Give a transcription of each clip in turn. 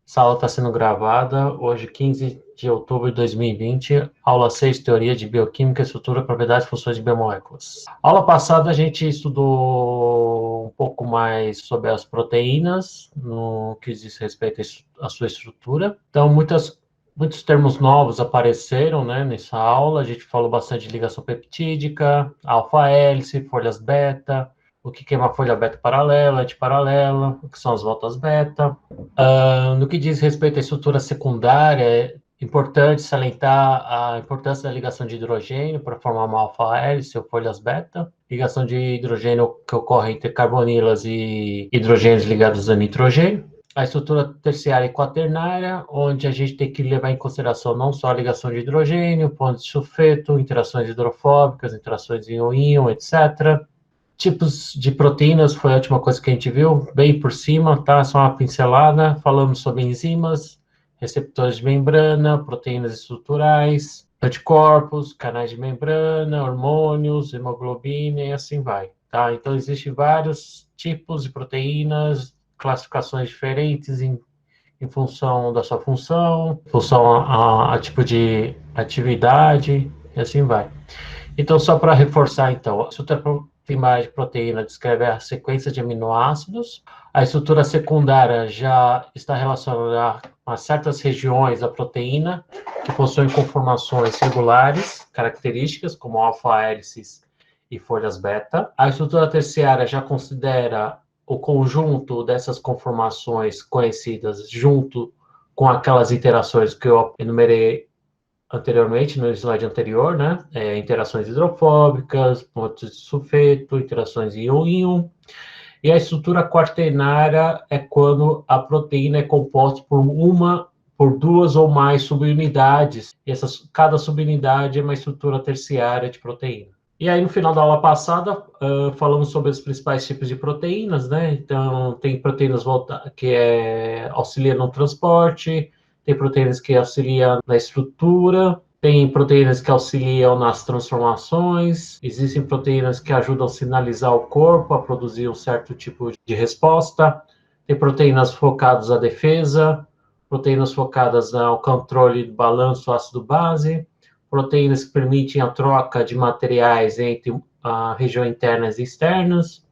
Essa aula está sendo gravada hoje, 15 de outubro de 2020, aula 6, Teoria de Bioquímica, Estrutura, Propriedades e Funções de Biomoléculas. Aula passada a gente estudou um pouco mais sobre as proteínas, no que diz respeito à sua estrutura. Então, muitos termos novos apareceram, né, nessa aula. A gente falou bastante de ligação peptídica, alfa-hélice, folhas beta, o que é uma folha beta paralela, antiparalela, o que são as voltas beta. No que diz respeito à estrutura secundária, é importante salientar a importância da ligação de hidrogênio para formar uma alfa-hélice ou folhas beta, ligação de hidrogênio que ocorre entre carbonilas e hidrogênios ligados a nitrogênio. A estrutura terciária e quaternária, onde a gente tem que levar em consideração não só a ligação de hidrogênio, pontos de sulfeto, interações hidrofóbicas, interações íon-íon, etc. Tipos de proteínas foi a última coisa que a gente viu, bem por cima, tá? Só uma pincelada. Falamos sobre enzimas, receptores de membrana, proteínas estruturais, anticorpos, canais de membrana, hormônios, hemoglobina e assim vai, tá? Então, existem vários tipos de proteínas, classificações diferentes em função da sua função, em função a tipo de atividade e assim vai. Então, só para reforçar, então, a estrutura primária de proteína descreve a sequência de aminoácidos. A estrutura secundária já está relacionada a certas regiões da proteína que possuem conformações regulares, características, como alfa-hélices e folhas beta. A estrutura terciária já considera o conjunto dessas conformações conhecidas junto com aquelas interações que eu enumerei anteriormente, no slide anterior, né? Interações hidrofóbicas, pontos de sulfeto, interações íon-íon. E a estrutura quaternária é quando a proteína é composta por duas ou mais subunidades. E cada subunidade é uma estrutura terciária de proteína. E aí, no final da aula passada, falamos sobre os principais tipos de proteínas, né? Então, tem proteínas que auxiliam no transporte, tem proteínas que auxiliam na estrutura, tem proteínas que auxiliam nas transformações, existem proteínas que ajudam a sinalizar o corpo a produzir um certo tipo de resposta, tem proteínas focadas à defesa, proteínas focadas ao controle do balanço ácido-base, proteínas que permitem a troca de materiais entre a região internas e externas,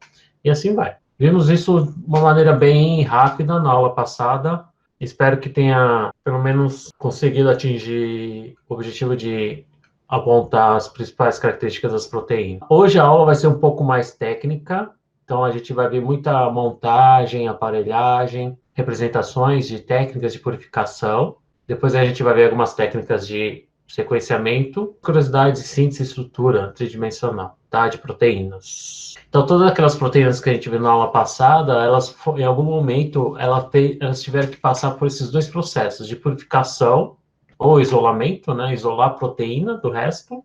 e assim vai. Vimos isso de uma maneira bem rápida na aula passada. Espero que tenha, pelo menos, conseguido atingir o objetivo de apontar as principais características das proteínas. Hoje a aula vai ser um pouco mais técnica, então a gente vai ver muita montagem, aparelhagem, representações de técnicas de purificação. Depois a gente vai ver algumas técnicas de sequenciamento, curiosidades de síntese e estrutura tridimensional, tá? De proteínas. Então, todas aquelas proteínas que a gente viu na aula passada, elas, em algum momento, elas tiveram que passar por esses dois processos de purificação ou isolamento, né? Isolar a proteína do resto,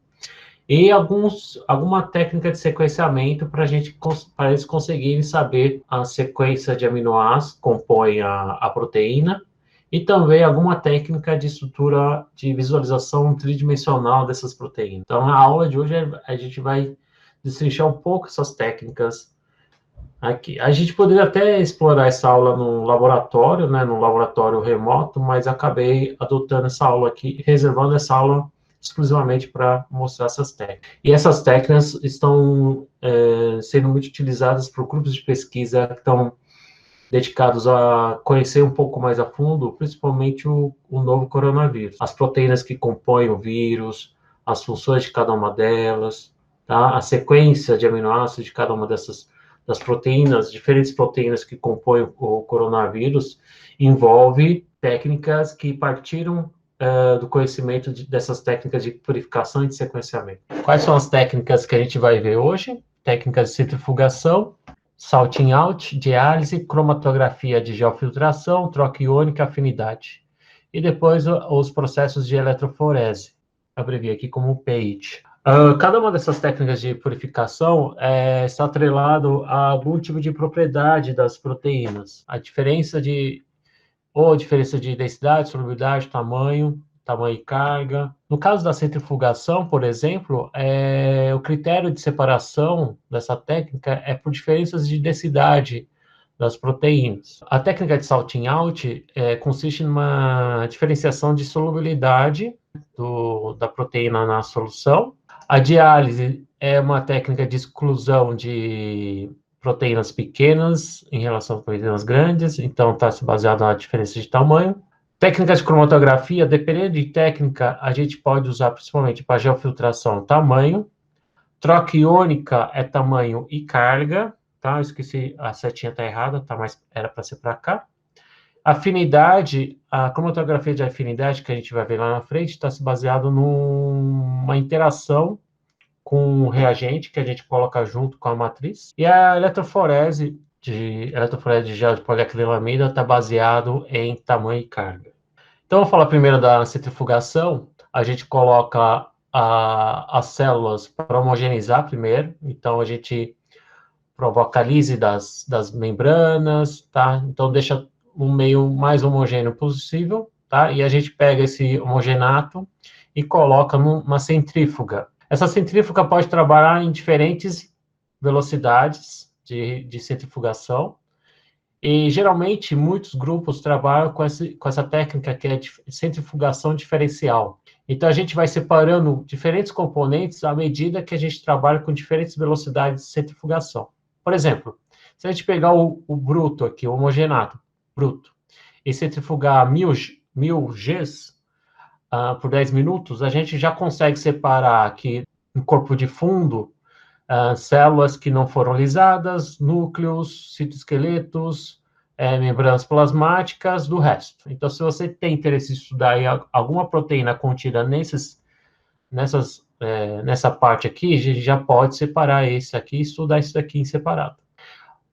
e alguma técnica de sequenciamento para eles conseguirem saber a sequência de aminoácidos que compõem a proteína, e também alguma técnica de estrutura de visualização tridimensional dessas proteínas. Então, na aula de hoje, a gente vai destrinchar um pouco essas técnicas aqui. A gente poderia até explorar essa aula no laboratório, né, no laboratório remoto, mas acabei adotando essa aula aqui, reservando essa aula exclusivamente para mostrar essas técnicas. E essas técnicas estão sendo muito utilizadas por grupos de pesquisa que estão dedicados a conhecer um pouco mais a fundo, principalmente o novo coronavírus, as proteínas que compõem o vírus, as funções de cada uma delas, tá? A sequência de aminoácidos de cada uma das proteínas, diferentes proteínas que compõem o coronavírus, envolve técnicas que partiram do conhecimento dessas técnicas de purificação e de sequenciamento. Quais são as técnicas que a gente vai ver hoje? Técnicas de centrifugação, salting out, diálise, cromatografia de geofiltração, troca iônica, afinidade. E depois os processos de eletroforese, abrevia aqui como PEIT. Cada uma dessas técnicas de purificação está atrelado a algum tipo de propriedade das proteínas. A diferença de densidade, solubilidade, tamanho e carga. No caso da centrifugação, por exemplo, o critério de separação dessa técnica é por diferenças de densidade das proteínas. A técnica de salting out consiste numa diferenciação de solubilidade da proteína na solução. A diálise é uma técnica de exclusão de proteínas pequenas em relação a proteínas grandes, então está se baseado na diferença de tamanho. Técnicas de cromatografia, dependendo de técnica, a gente pode usar principalmente para geofiltração tamanho. Troca iônica é tamanho e carga, tá? Eu esqueci, a setinha está errada, tá? Mas era para ser para cá. Afinidade, a cromatografia de afinidade, que a gente vai ver lá na frente, está se baseado numa interação com o reagente que a gente coloca junto com a matriz. E a eletroforese de gel de poliacrilamida está baseado em tamanho e carga. Então, vou falar primeiro da centrifugação. A gente coloca as células para homogeneizar primeiro. Então, a gente provoca a lise das membranas, tá? Então, deixa o meio mais homogêneo possível, tá? E a gente pega esse homogenato e coloca numa centrífuga. Essa centrífuga pode trabalhar em diferentes velocidades de centrifugação, e geralmente muitos grupos trabalham com essa técnica que é de centrifugação diferencial. Então a gente vai separando diferentes componentes à medida que a gente trabalha com diferentes velocidades de centrifugação. Por exemplo, se a gente pegar o bruto aqui, o homogenato bruto, e centrifugar 1000 Gs, por 10 minutos, a gente já consegue separar aqui no corpo de fundo células que não foram lisadas, núcleos, citoesqueletos, membranas plasmáticas, do resto. Então, se você tem interesse em estudar alguma proteína contida nessa parte aqui, a gente já pode separar esse aqui e estudar isso daqui em separado.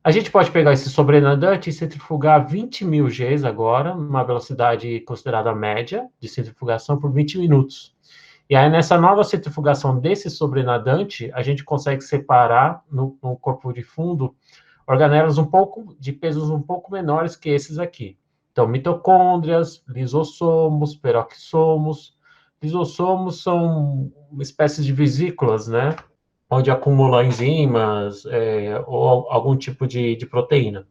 A gente pode pegar esse sobrenadante e centrifugar 20.000 Gs agora, uma velocidade considerada média de centrifugação por 20 minutos. E aí, nessa nova centrifugação desse sobrenadante, a gente consegue separar no corpo de fundo organelas de pesos um pouco menores que esses aqui. Então, mitocôndrias, lisossomos, peroxissomos. Lisossomos são espécies de vesículas, né? Onde acumulam enzimas ou algum tipo de proteína.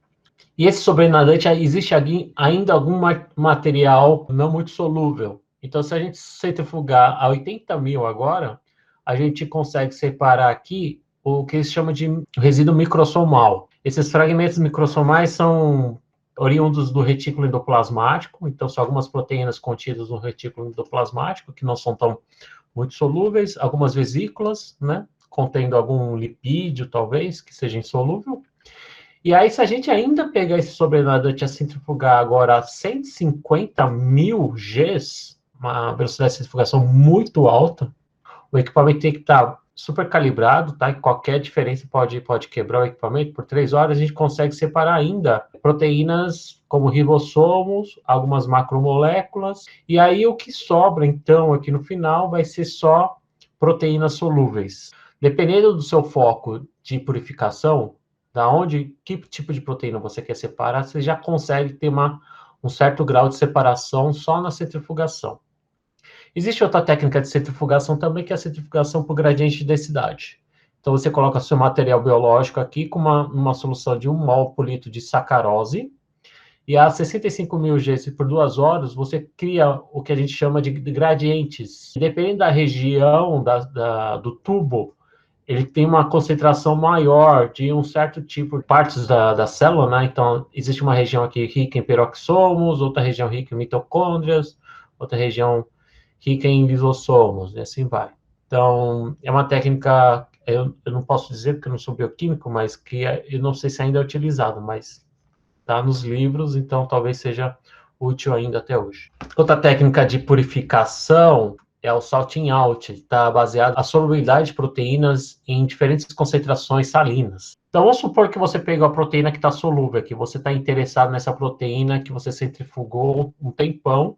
E esse sobrenadante, existe ainda algum material não muito solúvel. Então, se a gente centrifugar a 80.000 agora, a gente consegue separar aqui o que se chama de resíduo microsomal. Esses fragmentos microsomais são oriundos do retículo endoplasmático, então são algumas proteínas contidas no retículo endoplasmático, que não são tão muito solúveis, algumas vesículas, né, contendo algum lipídio, talvez, que seja insolúvel. E aí, se a gente ainda pegar esse sobrenadante a centrifugar agora a 150.000 Gs, uma velocidade de centrifugação muito alta, o equipamento tem que estar super calibrado, tá? E qualquer diferença pode quebrar o equipamento. Por 3 horas, a gente consegue separar ainda proteínas como ribossomos, algumas macromoléculas, e aí o que sobra, então, aqui no final, vai ser só proteínas solúveis. Dependendo do seu foco de purificação, que tipo de proteína você quer separar, você já consegue ter um certo grau de separação só na centrifugação. Existe outra técnica de centrifugação também, que é a centrifugação por gradiente de densidade. Então, você coloca seu material biológico aqui com uma solução de 1 mol por litro de sacarose, e a 65.000 Gs por 2 horas, você cria o que a gente chama de gradientes. Dependendo da região do tubo, ele tem uma concentração maior de um certo tipo de partes da célula, né? Então, existe uma região aqui rica em peroxissomos, outra região rica em mitocôndrias, outra região rica em lisossomos, e assim vai. Então, é uma técnica, eu não posso dizer porque eu não sou bioquímico, mas que eu não sei se ainda é utilizado, mas está nos livros, então talvez seja útil ainda até hoje. Outra técnica de purificação é o salting out, está baseado na solubilidade de proteínas em diferentes concentrações salinas. Então, vamos supor que você pegou a proteína que está solúvel, que você está interessado nessa proteína que você centrifugou um tempão,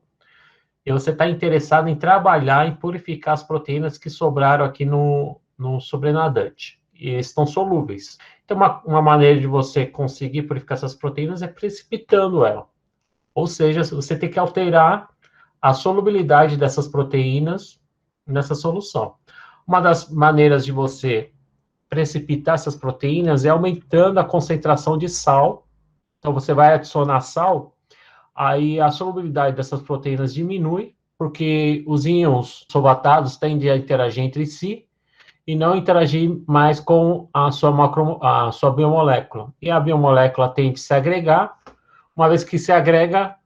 e você está interessado em trabalhar em purificar as proteínas que sobraram aqui no sobrenadante. E estão solúveis. Então, uma maneira de você conseguir purificar essas proteínas é precipitando ela. Ou seja, você tem que alterar a solubilidade dessas proteínas nessa solução. Uma das maneiras de você precipitar essas proteínas é aumentando a concentração de sal Então, você vai adicionar sal, aí a solubilidade dessas proteínas diminui, porque os íons solvatados tendem a interagir entre si e não interagir mais com a sua biomolécula. E a biomolécula tende a se agregar, uma vez que se agrega,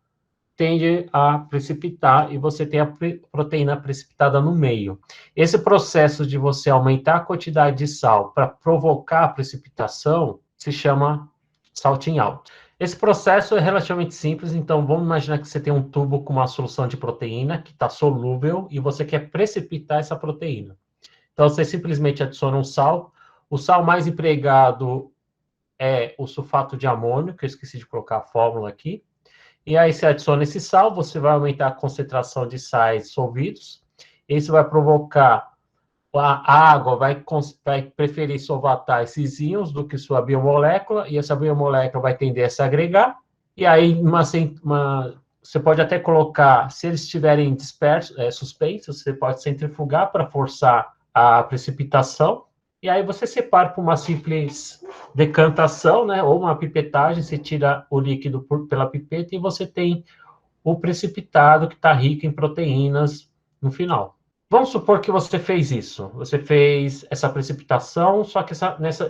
tende a precipitar e você tem a proteína precipitada no meio. Esse processo de você aumentar a quantidade de sal para provocar a precipitação se chama salting out. Esse processo é relativamente simples, então vamos imaginar que você tem um tubo com uma solução de proteína que está solúvel e você quer precipitar essa proteína. Então você simplesmente adiciona um sal. O sal mais empregado é o sulfato de amônio, que eu esqueci de colocar a fórmula aqui. E aí você adiciona esse sal, você vai aumentar a concentração de sais solvidos. Isso vai provocar a água, vai preferir solvatar esses íons do que sua biomolécula, e essa biomolécula vai tender a se agregar. E aí você pode até colocar, se eles estiverem dispersos, suspensos, você pode centrifugar para forçar a precipitação. E aí você separa por uma simples decantação, né, ou uma pipetagem, você tira o líquido pela pipeta e você tem o precipitado que está rico em proteínas no final. Vamos supor que você fez isso, você fez essa precipitação, só que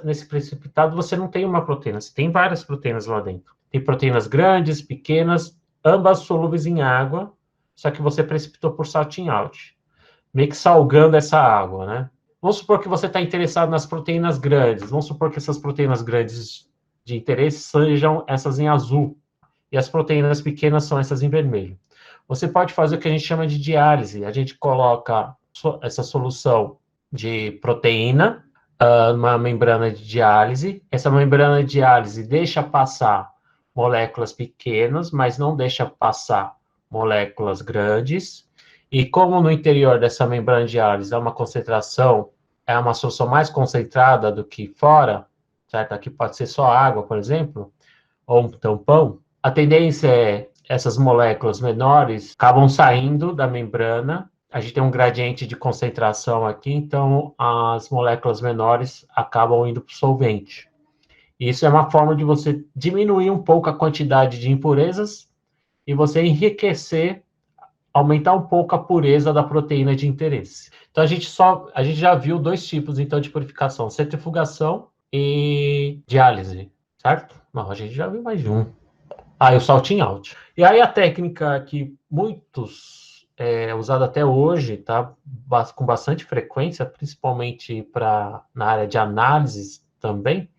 nesse precipitado você não tem uma proteína, você tem várias proteínas lá dentro. Tem proteínas grandes, pequenas, ambas solúveis em água, só que você precipitou por salting out, meio que salgando essa água, né? Vamos supor que você está interessado nas proteínas grandes. Vamos supor que essas proteínas grandes de interesse sejam essas em azul. E as proteínas pequenas são essas em vermelho. Você pode fazer o que a gente chama de diálise. A gente coloca essa solução de proteína numa membrana de diálise. Essa membrana de diálise deixa passar moléculas pequenas, mas não deixa passar moléculas grandes. E como no interior dessa membrana de diálise é uma solução mais concentrada do que fora, certo? Aqui pode ser só água, por exemplo, ou um tampão, a tendência é essas moléculas menores acabam saindo da membrana, a gente tem um gradiente de concentração aqui, então as moléculas menores acabam indo para o solvente. Isso é uma forma de você diminuir um pouco a quantidade de impurezas e você enriquecer, aumentar um pouco a pureza da proteína de interesse. Então a gente já viu dois tipos então de purificação: centrifugação e diálise, certo? Não, a gente já viu mais de um. Ah, e o salting out. E aí a técnica que muitos usada até hoje, tá, com bastante frequência, principalmente na área de análises também,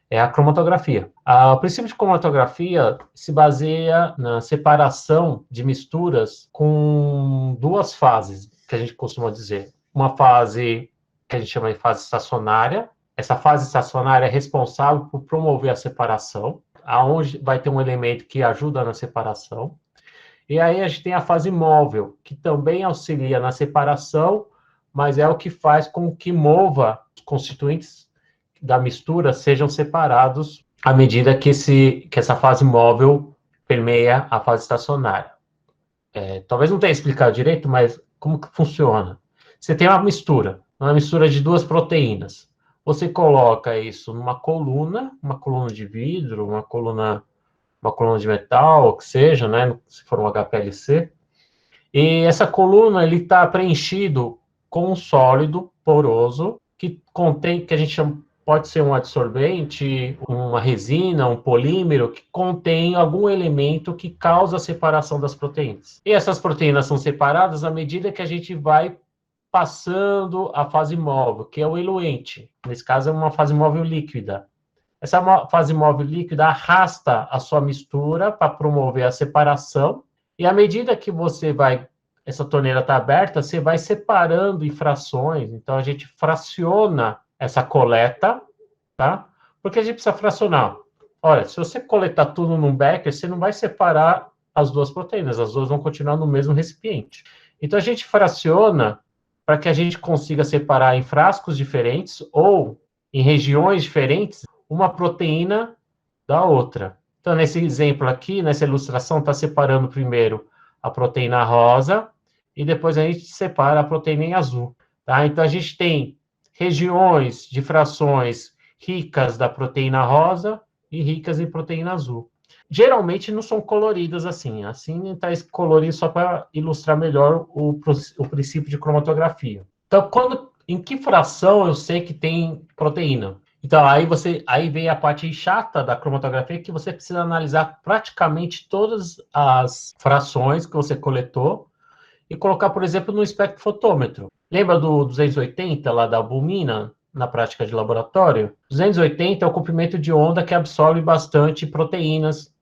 é a cromatografia. O princípio de cromatografia se baseia na separação de misturas com duas fases, que a gente costuma dizer. Uma fase que a gente chama de fase estacionária. Essa fase estacionária é responsável por promover a separação, aonde vai ter um elemento que ajuda na separação. E aí a gente tem a fase móvel, que também auxilia na separação, mas é o que faz com que mova os constituintes da mistura sejam separados à medida que essa fase móvel permeia a fase estacionária. Talvez não tenha explicado direito, mas como que funciona? Você tem uma mistura de duas proteínas. Você coloca isso numa coluna, uma coluna de vidro, uma coluna de metal, o que seja, né? Se for um HPLC. E essa coluna ele está preenchido com um sólido poroso que contém, que a gente chama, pode ser um adsorvente, uma resina, um polímero, que contém algum elemento que causa a separação das proteínas. E essas proteínas são separadas à medida que a gente vai passando a fase móvel, que é o eluente. Nesse caso, é uma fase móvel líquida. Essa fase móvel líquida arrasta a sua mistura para promover a separação, e à medida que essa torneira está aberta, você vai separando em frações. Então, a gente fraciona essa coleta, tá? Porque a gente precisa fracionar. Olha, se você coletar tudo num becker, você não vai separar as duas proteínas, as duas vão continuar no mesmo recipiente. Então, a gente fraciona para que a gente consiga separar em frascos diferentes ou em regiões diferentes uma proteína da outra. Então, nesse exemplo aqui, nessa ilustração, está separando primeiro a proteína rosa e depois a gente separa a proteína em azul. Tá? Então, a gente tem regiões de frações ricas da proteína rosa e ricas em proteína azul. Geralmente não são coloridas assim. Assim está colorido só para ilustrar melhor o princípio de cromatografia. Então, em que fração eu sei que tem proteína? Então, aí vem a parte chata da cromatografia, que você precisa analisar praticamente todas as frações que você coletou e colocar, por exemplo, no espectrofotômetro. Lembra do 280 lá da albumina, na prática de laboratório? 280 é o comprimento de onda que absorve bastante proteínas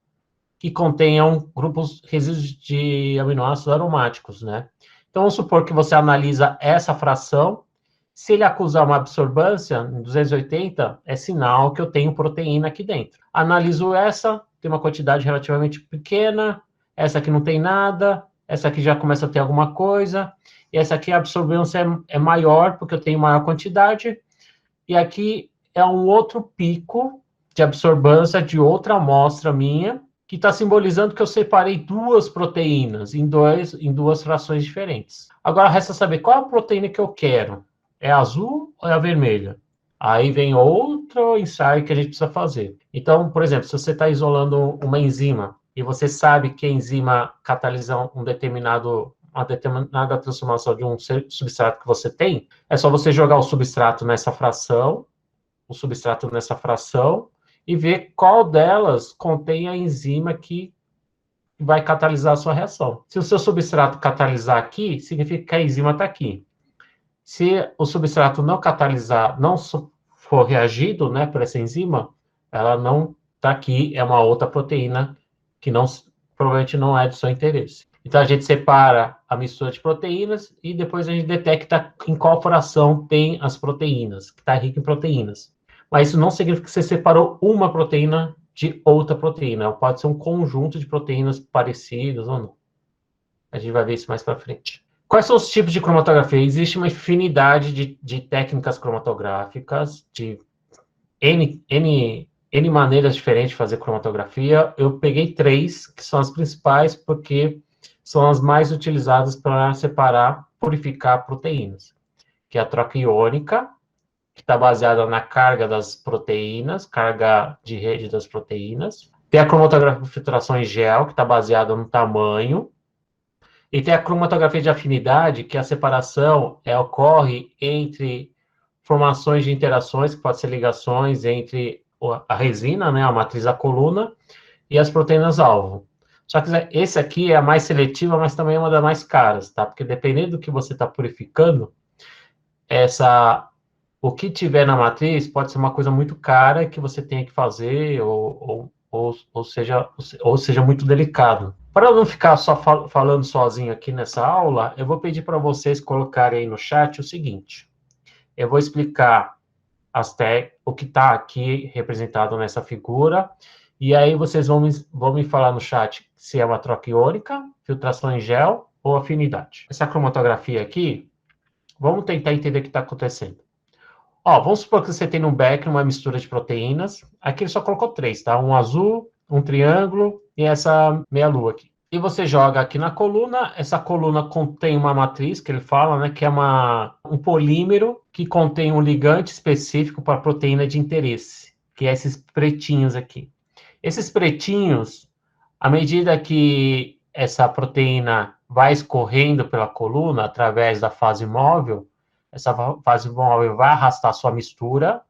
que contenham grupos resíduos de aminoácidos aromáticos, né? Então, vamos supor que você analisa essa fração. Se ele acusar uma absorbância em 280, é sinal que eu tenho proteína aqui dentro. Analiso essa, tem uma quantidade relativamente pequena, essa aqui não tem nada, essa aqui já começa a ter alguma coisa, e essa aqui a absorvência é maior, porque eu tenho maior quantidade, e aqui é um outro pico de absorbância de outra amostra minha, que está simbolizando que eu separei duas proteínas em duas frações diferentes. Agora resta saber qual a proteína que eu quero. É a azul ou é a vermelha? Aí vem outro ensaio que a gente precisa fazer. Então, por exemplo, se você está isolando uma enzima e você sabe que a enzima catalisa uma determinada transformação de um substrato que você tem, é só você jogar o substrato nessa fração, e ver qual delas contém a enzima que vai catalisar a sua reação. Se o seu substrato catalisar aqui, significa que a enzima está aqui. Se o substrato não catalisar, não for reagido, né, por essa enzima, ela não está aqui, é uma outra proteína que provavelmente não é do seu interesse. Então a gente separa a mistura de proteínas e depois a gente detecta em qual fração tem as proteínas, que está rica em proteínas. Mas isso não significa que você separou uma proteína de outra proteína. Pode ser um conjunto de proteínas parecidas ou não. A gente vai ver isso mais para frente. Quais são os tipos de cromatografia? Existe uma infinidade de técnicas cromatográficas, de N maneiras diferentes de fazer cromatografia. Eu peguei 3, que são as principais, porque são as mais utilizadas para separar, purificar proteínas, que é a troca iônica, que está baseada na carga das proteínas, carga de rede das proteínas. Tem a cromatografia de filtração em gel, que está baseada no tamanho. E tem a cromatografia de afinidade, que a separação ocorre entre formações de interações, que podem ser ligações entre a resina, né, a matriz da coluna, e as proteínas-alvo. Só que esse aqui é a mais seletiva, mas também é uma das mais caras, tá? Porque dependendo do que você está purificando, o que tiver na matriz pode ser uma coisa muito cara que você tenha que fazer, ou seja muito delicado. Para eu não ficar só falando sozinho aqui nessa aula, eu vou pedir para vocês colocarem aí no chat o seguinte. Eu vou explicar o que está aqui representado nessa figura, e aí vocês vão me falar no chat se é uma troca iônica, filtração em gel ou afinidade. Essa cromatografia aqui, vamos tentar entender o que está acontecendo. Ó, vamos supor que você tem no Becker uma mistura de proteínas. Aqui ele só colocou 3, tá? Um azul, um triângulo e essa meia-lua aqui. E você joga aqui na coluna. Essa coluna contém uma matriz, que ele fala, né? Que é um polímero que contém um ligante específico para a proteína de interesse, que é esses pretinhos aqui. Esses pretinhos, à medida que essa proteína vai escorrendo pela coluna através da fase móvel, essa fase móvel vai arrastar sua mistura,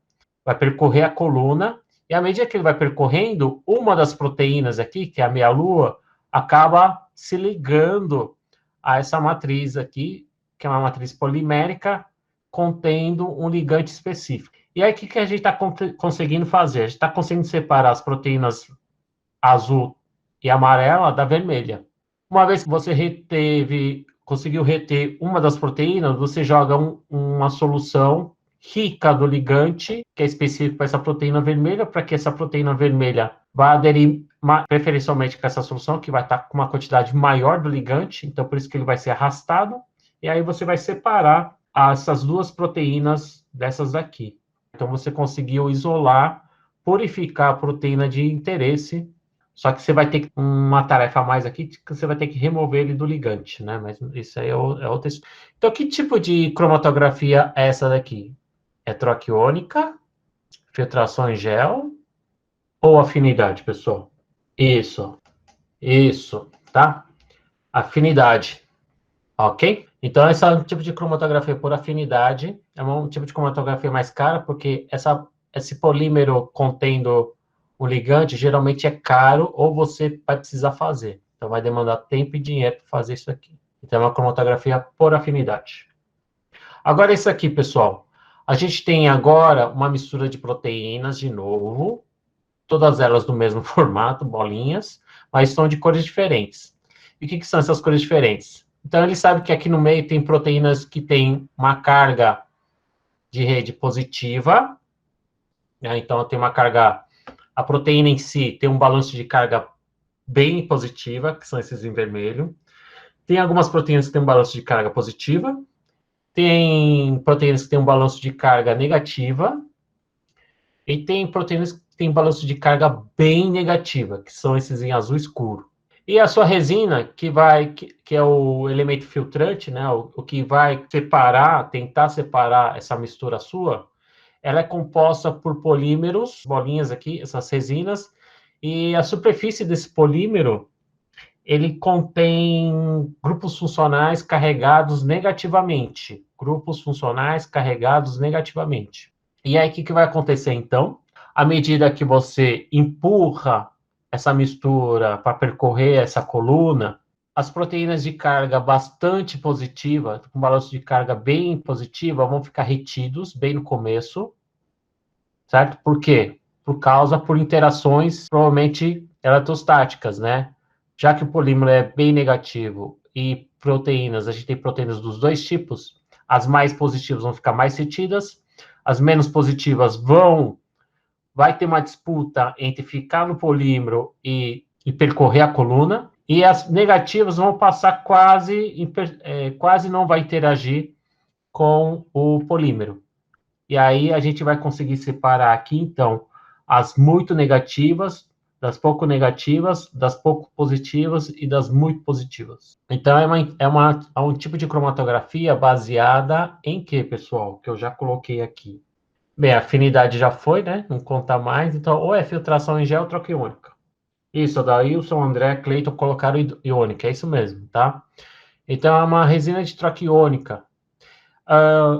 vai percorrer a coluna, e à medida que ele vai percorrendo, uma das proteínas aqui, que é a meia-lua, acaba se ligando a essa matriz aqui, que é uma matriz polimérica, contendo um ligante específico. E aí, o que a gente está conseguindo fazer? A gente está conseguindo separar as proteínas azul e amarela da vermelha. Uma vez que você conseguiu reter uma das proteínas, você joga uma solução rica do ligante, que é específico para essa proteína vermelha, para que essa proteína vermelha vá aderir preferencialmente com essa solução, que vai estar com uma quantidade maior do ligante, então por isso que ele vai ser arrastado, e aí você vai separar essas duas proteínas dessas daqui. Então você conseguiu isolar, purificar a proteína de interesse. Só que você vai ter uma tarefa a mais aqui, que você vai ter que remover ele do ligante, né? Mas isso aí é outra história. Então, que tipo de cromatografia é essa daqui? É troca iônica, filtração em gel ou afinidade, pessoal? Isso, tá? Afinidade, ok? Então, esse é um tipo de cromatografia por afinidade, é um tipo de cromatografia mais cara, porque esse polímero contendo o ligante geralmente é caro, ou você vai precisar fazer. Então, vai demandar tempo e dinheiro para fazer isso aqui. Então, é uma cromatografia por afinidade. Agora, isso aqui, pessoal. A gente tem agora uma mistura de proteínas de novo, todas elas do mesmo formato, bolinhas, mas são de cores diferentes. E o que são essas cores diferentes? Então, ele sabe que aqui no meio tem proteínas que têm uma carga de rede positiva, né? Então, tem uma carga. A proteína em si tem um balanço de carga bem positiva, que são esses em vermelho. Tem algumas proteínas que têm um balanço de carga positiva. Tem proteínas que têm um balanço de carga negativa. E tem proteínas que têm balanço de carga bem negativa, que são esses em azul escuro. E a sua resina, que é o elemento filtrante, né, o que vai separar, tentar separar essa mistura sua, ela é composta por polímeros, bolinhas aqui, essas resinas, e a superfície desse polímero, ele contém grupos funcionais carregados negativamente. Grupos funcionais carregados negativamente. E aí, o que vai acontecer então? À medida que você empurra essa mistura para percorrer essa coluna, as proteínas de carga bastante positiva, com balanço de carga bem positiva, vão ficar retidos bem no começo, certo? Por quê? Por interações provavelmente eletrostáticas, né? Já que o polímero é bem negativo e proteínas, a gente tem proteínas dos dois tipos, as mais positivas vão ficar mais retidas, as menos positivas vai ter uma disputa entre ficar no polímero e percorrer a coluna, e as negativas vão passar quase não vai interagir com o polímero. E aí a gente vai conseguir separar aqui, então, as muito negativas, das pouco positivas e das muito positivas. Então, é um tipo de cromatografia baseada em quê, pessoal? Que eu já coloquei aqui. Bem, a afinidade já foi, né? Não conta mais. Então, ou é filtração em gel ou troca iônica. Isso, a Daílson, André, Cleiton colocaram iônica, é isso mesmo, tá? Então, é uma resina de troca iônica.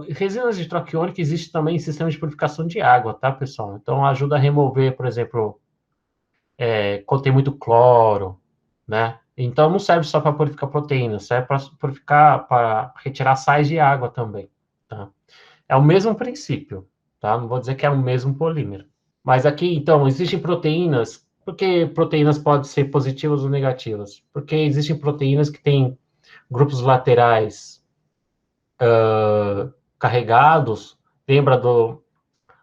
Resinas de troca iônica existe também em sistemas de purificação de água, tá, pessoal? Então, ajuda a remover, por exemplo, quando tem muito cloro, né? Então, não serve só para purificar proteínas, serve para purificar, para retirar sais de água também, tá? É o mesmo princípio, tá? Não vou dizer que é o mesmo polímero. Mas aqui, então, existem proteínas. Por que proteínas podem ser positivas ou negativas? Porque existem proteínas que têm grupos laterais carregados. Lembra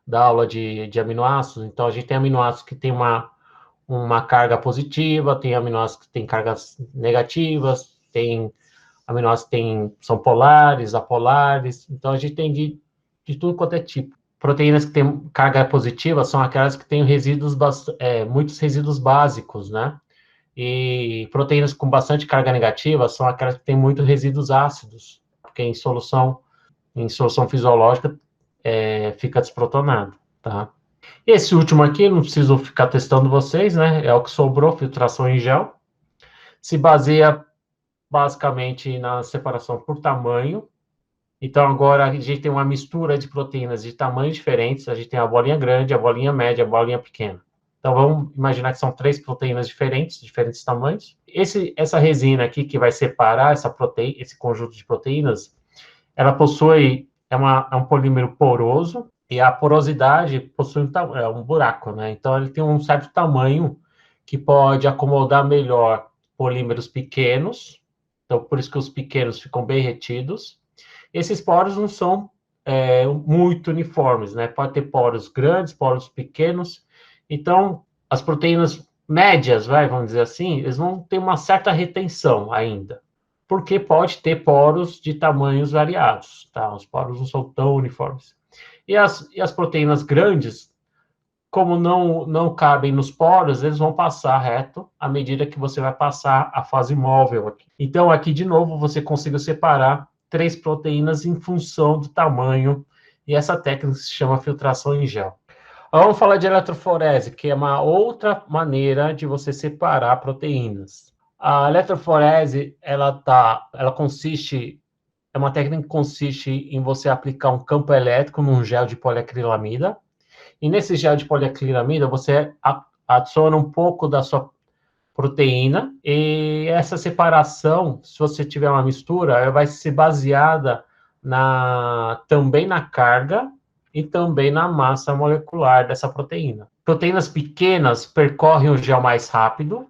da aula de aminoácidos? Então, a gente tem aminoácidos que têm uma carga positiva, tem aminoácidos que têm cargas negativas, tem aminoácidos que são polares, apolares. Então, a gente tem de tudo quanto é tipo. Proteínas que têm carga positiva são aquelas que têm muitos resíduos básicos, né? E proteínas com bastante carga negativa são aquelas que têm muitos resíduos ácidos, porque em solução fisiológica, fica desprotonado, tá? Esse último aqui, não preciso ficar testando vocês, né? É o que sobrou, filtração em gel. Se baseia basicamente na separação por tamanho. Então, agora a gente tem uma mistura de proteínas de tamanhos diferentes. A gente tem a bolinha grande, a bolinha média, a bolinha pequena. Então, vamos imaginar que são 3 proteínas diferentes, diferentes tamanhos. Essa resina aqui que vai separar esse conjunto de proteínas, ela é um polímero poroso, e a porosidade possui um buraco, né? Então, ele tem um certo tamanho que pode acomodar melhor polímeros pequenos. Então, por isso que os pequenos ficam bem retidos. Esses poros não são muito uniformes, né? Pode ter poros grandes, poros pequenos. Então, as proteínas médias, vamos dizer assim, eles vão ter uma certa retenção ainda, porque pode ter poros de tamanhos variados, tá? Os poros não são tão uniformes. E as proteínas grandes, como não cabem nos poros, eles vão passar reto à medida que você vai passar a fase móvel aqui. Então, aqui, de novo, você conseguiu separar 3 proteínas em função do tamanho, e essa técnica se chama filtração em gel. Vamos falar de eletroforese, que é uma outra maneira de você separar proteínas. A eletroforese, ela consiste, é uma técnica que consiste em você aplicar um campo elétrico num gel de poliacrilamida, e nesse gel de poliacrilamida você adiciona um pouco da sua proteína, e essa separação, se você tiver uma mistura, ela vai ser baseada também na carga e também na massa molecular dessa proteína. Proteínas pequenas percorrem o gel mais rápido,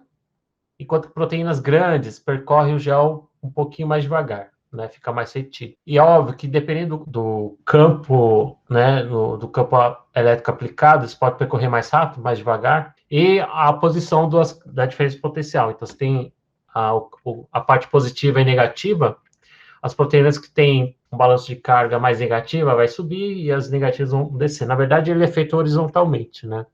enquanto proteínas grandes percorrem o gel um pouquinho mais devagar, né? Fica mais retido. E é óbvio que dependendo do campo, né, do campo elétrico aplicado, você pode percorrer mais rápido, mais devagar, e a posição da diferença potencial. Então, você tem a parte positiva e negativa. As proteínas que têm um balanço de carga mais negativa vai subir e as negativas vão descer. Na verdade, ele é feito horizontalmente, né?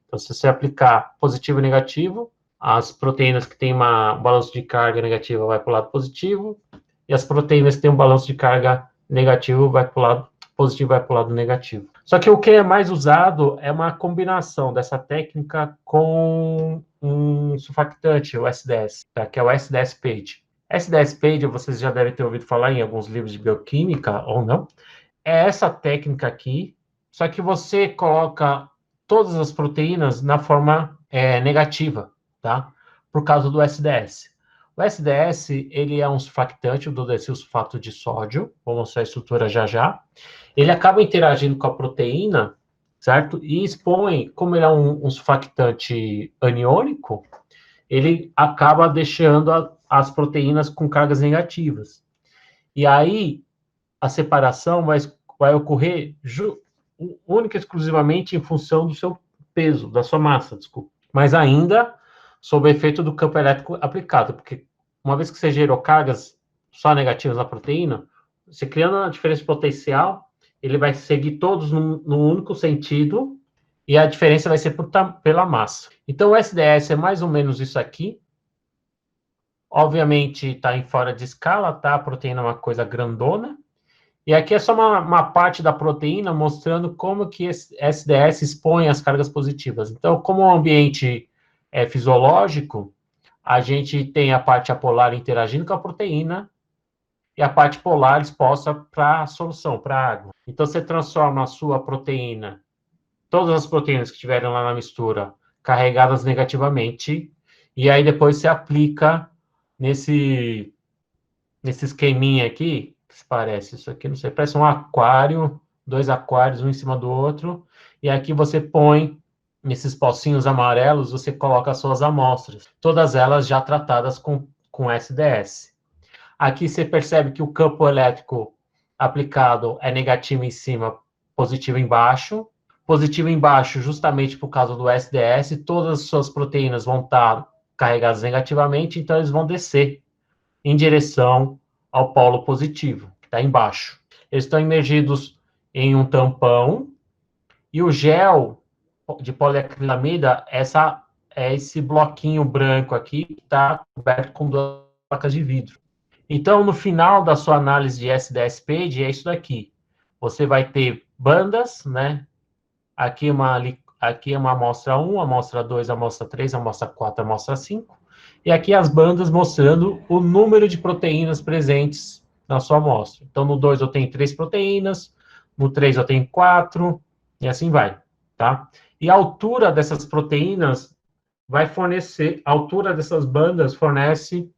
Então, se você aplicar positivo e negativo, as proteínas que têm um balanço de carga negativa vai para o lado positivo, e as proteínas que têm um balanço de carga negativo vai para o lado positivo, vai para o lado negativo. Só que o que é mais usado é uma combinação dessa técnica com um surfactante, o SDS, tá? Que é o SDS-PAGE. SDS-PAGE, vocês já devem ter ouvido falar em alguns livros de bioquímica, ou não. É essa técnica aqui, só que você coloca todas as proteínas na forma negativa, tá? Por causa do SDS. O SDS, ele é um surfactante, o dodecilsulfato de sódio, vou mostrar a estrutura já já. Ele acaba interagindo com a proteína, certo? E expõe, como ele é um surfactante aniônico, ele acaba deixando as proteínas com cargas negativas. E aí, a separação vai ocorrer única e exclusivamente em função do seu peso, da sua massa, desculpa. Mas ainda sob o efeito do campo elétrico aplicado, porque uma vez que você gerou cargas só negativas na proteína, você criando a diferença potencial, ele vai seguir todos num único sentido, e a diferença vai ser pela massa. Então, o SDS é mais ou menos isso aqui. Obviamente, está em fora de escala, tá? A proteína é uma coisa grandona. E aqui é só uma parte da proteína mostrando como que esse SDS expõe as cargas positivas. Então, como o ambiente é fisiológico, a gente tem a parte apolar interagindo com a proteína e a parte polar exposta para a solução, para a água. Então, você transforma a sua proteína, todas as proteínas que estiverem lá na mistura, carregadas negativamente, e aí depois você aplica nesse esqueminha aqui, que se parece isso aqui, não sei, parece um aquário, dois aquários, um em cima do outro, e aqui você põe, nesses pocinhos amarelos, você coloca as suas amostras, todas elas já tratadas com SDS. Aqui você percebe que o campo elétrico aplicado é negativo em cima, positivo embaixo. Positivo embaixo, justamente por causa do SDS, todas as suas proteínas vão estar carregadas negativamente, então eles vão descer em direção ao polo positivo, que está embaixo. Eles estão imergidos em um tampão, e o gel de poliacrilamida é esse bloquinho branco aqui, que está coberto com duas placas de vidro. Então, no final da sua análise de SDS-PAGE, é isso daqui. Você vai ter bandas, né? Aqui é uma amostra 1, amostra 2, amostra 3, amostra 4, amostra 5. E aqui as bandas mostrando o número de proteínas presentes na sua amostra. Então, no 2 eu tenho 3 proteínas, no 3 eu tenho 4, e assim vai, tá? E a altura dessas proteínas vai fornecer, a altura dessas bandas fornece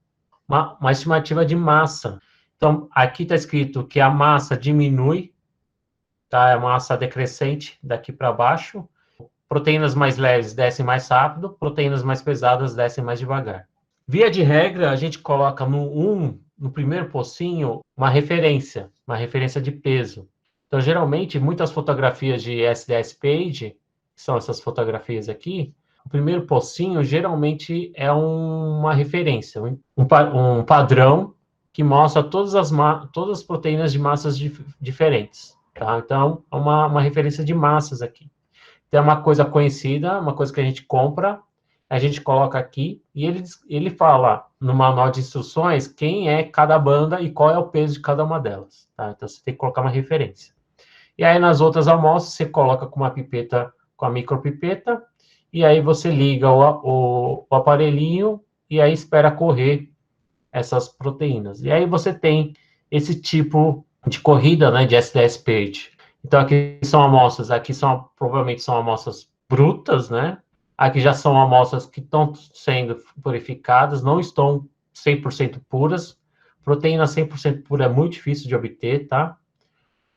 uma estimativa de massa. Então, aqui está escrito que a massa diminui, tá? É uma massa decrescente daqui para baixo. Proteínas mais leves descem mais rápido, proteínas mais pesadas descem mais devagar. Via de regra, a gente coloca no primeiro pocinho, uma referência de peso. Então, geralmente, muitas fotografias de SDS-PAGE, que são essas fotografias aqui, o primeiro pocinho geralmente é uma referência, um padrão que mostra todas as proteínas de massas diferentes. Tá? Então, é uma referência de massas aqui. Tem uma coisa conhecida, uma coisa que a gente compra, a gente coloca aqui, e ele fala no manual de instruções quem é cada banda e qual é o peso de cada uma delas. Tá? Então, você tem que colocar uma referência. E aí, nas outras amostras, você coloca com uma pipeta com a micropipeta, e aí você liga o aparelhinho e aí espera correr essas proteínas. E aí você tem esse tipo de corrida, né, de SDS page. Então aqui são amostras, aqui são provavelmente são amostras brutas, né? Aqui já são amostras que estão sendo purificadas, não estão 100% puras. Proteína 100% pura é muito difícil de obter, tá?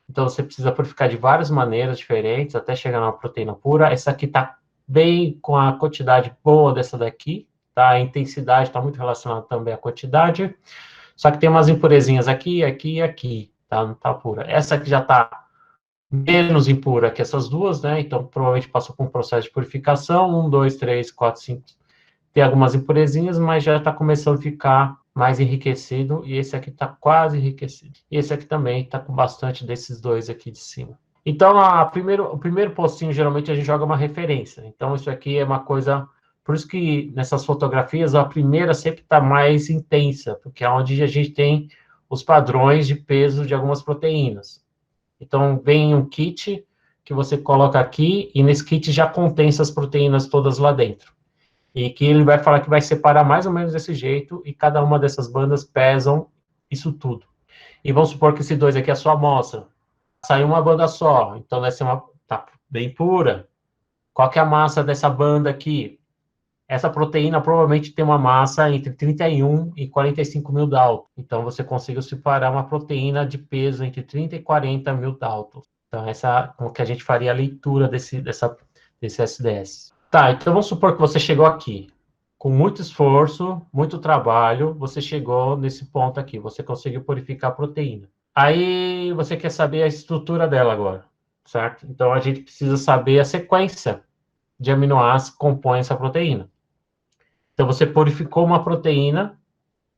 Então você precisa purificar de várias maneiras diferentes até chegar numa proteína pura. Essa aqui está bem com a quantidade boa dessa daqui, tá? A intensidade está muito relacionada também à quantidade. Só que tem umas impurezinhas aqui, aqui e aqui, tá? Não está pura. Essa aqui já está menos impura que essas duas, né? Então provavelmente passou por um processo de purificação. 1, 2, 3, 4, 5. Tem algumas impurezinhas, mas já está começando a ficar mais enriquecido, e esse aqui está quase enriquecido. E esse aqui também está com bastante desses dois aqui de cima. Então, o primeiro postinho, geralmente, a gente joga uma referência. Então, isso aqui é uma coisa... Por isso que, nessas fotografias, a primeira sempre está mais intensa, porque é onde a gente tem os padrões de peso de algumas proteínas. Então, vem um kit que você coloca aqui, e nesse kit já contém essas proteínas todas lá dentro. E que ele vai falar que vai separar mais ou menos desse jeito, e cada uma dessas bandas pesam isso tudo. E vamos supor que esse dois aqui é a sua amostra. Saiu uma banda só, então vai ser uma... tá bem pura. Qual que é a massa dessa banda aqui? Essa proteína provavelmente tem uma massa entre 31 e 45 mil Daltons. Então você conseguiu separar uma proteína de peso entre 30 e 40 mil Daltons. Então essa é o que a gente faria a leitura desse SDS. Tá, então vamos supor que você chegou aqui. Com muito esforço, muito trabalho, você chegou nesse ponto aqui. Você conseguiu purificar a proteína. Aí você quer saber a estrutura dela agora, certo? Então a gente precisa saber a sequência de aminoácidos que compõem essa proteína. Então você purificou uma proteína,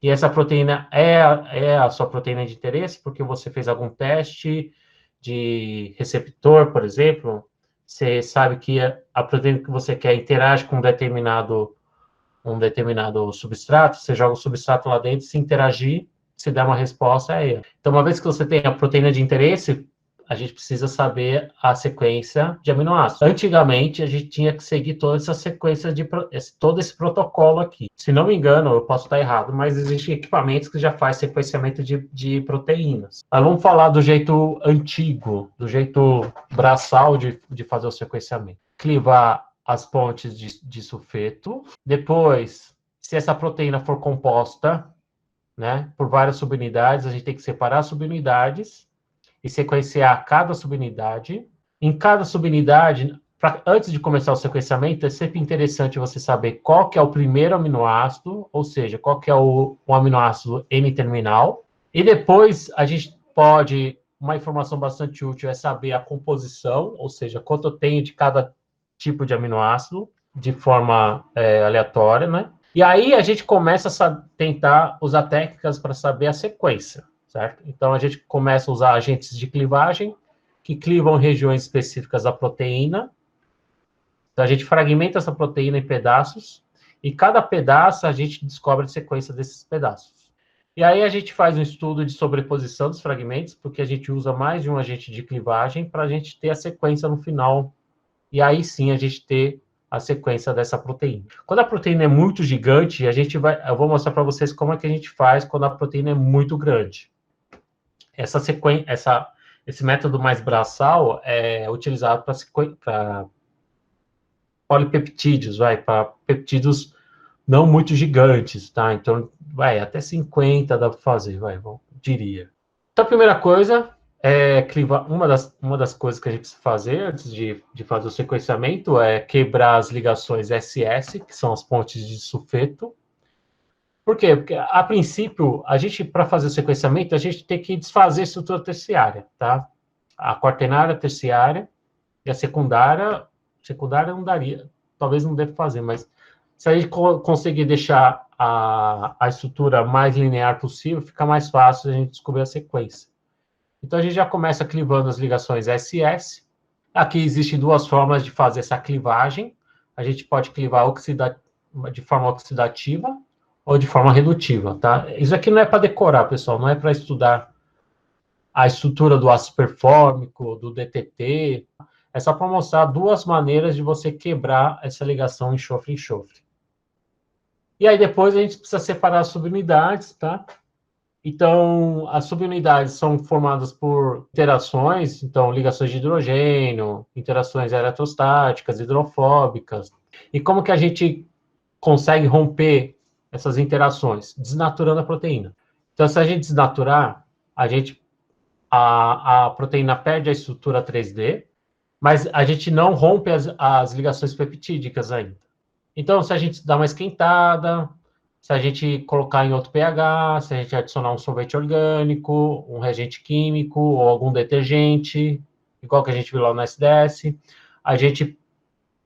e essa proteína é a sua proteína de interesse, porque você fez algum teste de receptor, por exemplo. Você sabe que a proteína que você quer interage com um determinado substrato, você joga o substrato lá dentro, se interagir, se der uma resposta, é ele. Então, uma vez que você tem a proteína de interesse, a gente precisa saber a sequência de aminoácidos. Antigamente, a gente tinha que seguir toda essa sequência todo esse protocolo aqui. Se não me engano, eu posso estar errado, mas existem equipamentos que já fazem sequenciamento de proteínas. Mas vamos falar do jeito antigo, do jeito braçal de fazer o sequenciamento. Clivar as pontes de sulfeto. Depois, se essa proteína for composta, né, por várias subunidades, a gente tem que separar as subunidades e sequenciar cada subunidade. Em cada subunidade, antes de começar o sequenciamento, é sempre interessante você saber qual que é o primeiro aminoácido, ou seja, qual que é o aminoácido N-terminal. E depois, a gente pode... Uma informação bastante útil é saber a composição, ou seja, quanto eu tenho de cada tipo de aminoácido, de forma aleatória, né? E aí a gente começa a tentar usar técnicas para saber a sequência, certo? Então a gente começa a usar agentes de clivagem, que clivam regiões específicas da proteína. Então a gente fragmenta essa proteína em pedaços, e cada pedaço a gente descobre a sequência desses pedaços. E aí a gente faz um estudo de sobreposição dos fragmentos, porque a gente usa mais de um agente de clivagem para a gente ter a sequência no final. E aí sim a gente ter a sequência dessa proteína. Quando a proteína é muito gigante, eu vou mostrar para vocês como é que a gente faz quando a proteína é muito grande. Esse método mais braçal é utilizado para polipeptídeos, para peptídeos não muito gigantes, tá? Então, até 50 dá para fazer, diria. Então, a primeira coisa é clivar. Uma das coisas que a gente precisa fazer antes de fazer o sequenciamento é quebrar as ligações SS, que são as pontes de sulfeto. Por quê? Porque, a princípio, para fazer o sequenciamento, a gente tem que desfazer a estrutura terciária, tá? A quaternária terciária e a secundária não daria, talvez não deva fazer, mas se a gente conseguir deixar a estrutura mais linear possível, fica mais fácil a gente descobrir a sequência. Então, a gente já começa clivando as ligações SS. Aqui existem duas formas de fazer essa clivagem. A gente pode clivar de forma oxidativa ou de forma redutiva, tá? Isso aqui não é para decorar, pessoal, não é para estudar a estrutura do ácido perfórmico, do DTT. É só para mostrar duas maneiras de você quebrar essa ligação enxofre-enxofre. E aí depois a gente precisa separar as subunidades, tá? Então, as subunidades são formadas por interações, então ligações de hidrogênio, interações eletrostáticas, hidrofóbicas. E como que a gente consegue romper essas interações? Desnaturando a proteína. Então, se a gente desnaturar, a proteína perde a estrutura 3D, mas a gente não rompe as ligações peptídicas ainda. Então, se a gente dá uma esquentada, se a gente colocar em outro pH, se a gente adicionar um solvente orgânico, um reagente químico ou algum detergente, igual que a gente viu lá no SDS, a gente